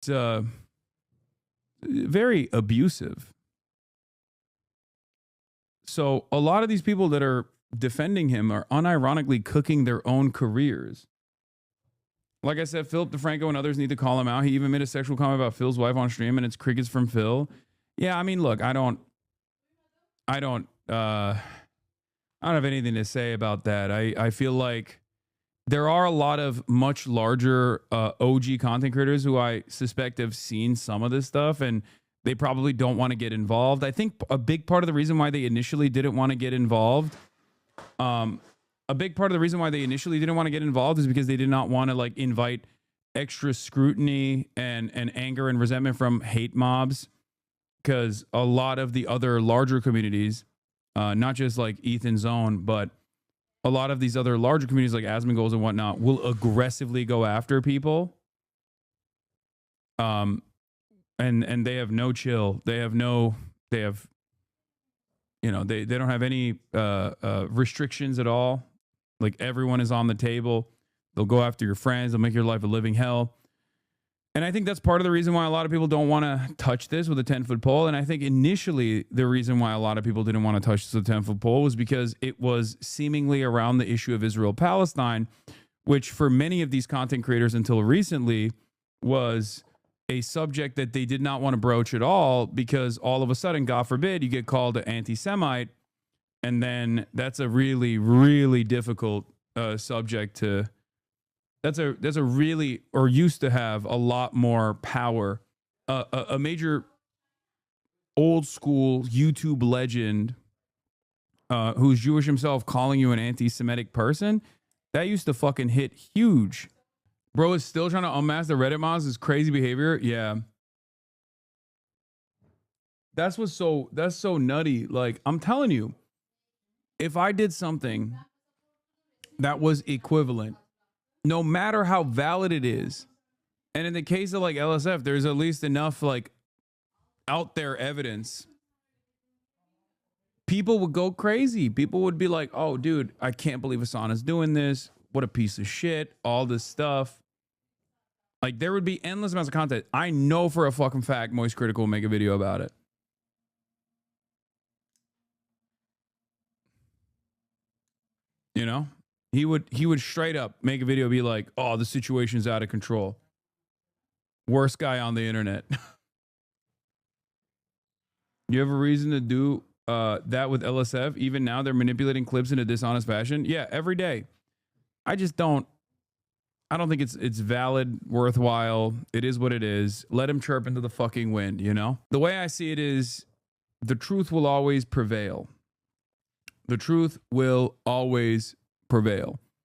It's very abusive. So a lot of these people that are defending him are unironically cooking their own careers. Like I said, Philip DeFranco and others need to call him out. He even made a sexual comment about Phil's wife on stream, and it's crickets from Phil. Yeah, I mean, look, I don't have anything to say about that. I feel like there are a lot of much larger OG content creators who I suspect have seen some of this stuff, and they probably don't want to get involved. I think a big part of the reason why they initially didn't want to get involved, is because they did not want to like invite extra scrutiny and anger and resentment from hate mobs. Because a lot of the other larger communities, not just like Ethan's own, but a lot of these other larger communities like Asmon goals and whatnot will aggressively go after people. And they have no chill. They don't have any restrictions at all. Like everyone is on the table. They'll go after your friends. They'll make your life a living hell. And I think that's part of the reason why a lot of people don't want to touch this with a 10-foot pole. And I think initially the reason why a lot of people didn't want to touch this with a 10-foot pole was because it was seemingly around the issue of Israel-Palestine, which for many of these content creators until recently was a subject that they did not want to broach at all, because all of a sudden, God forbid, you get called an anti-Semite. And then that's a really, really difficult subject to... That's a really, or used to have a lot more power. A major old school YouTube legend who's Jewish himself calling you an anti-Semitic person, that used to fucking hit huge. Bro is still trying to unmask the Reddit mods, his crazy behavior. Yeah. That's so nutty. Like, I'm telling you, if I did something that was equivalent, no matter how valid it is, and in the case of like LSF, there's at least enough like out there evidence, people would go crazy. People would be like, oh dude, I can't believe Hasan is doing this. What a piece of shit. All this stuff. Like there would be endless amounts of content. I know for a fucking fact Moistcr1tikal will make a video about it. You know? He would straight up make a video, be like, oh, the situation's out of control. Worst guy on the internet. You have a reason to do that with LSF? Even now they're manipulating clips in a dishonest fashion? Yeah, every day. I don't think it's valid, worthwhile. It is what it is. Let him chirp into the fucking wind, you know? The way I see it is the truth will always prevail. The truth will always prevail.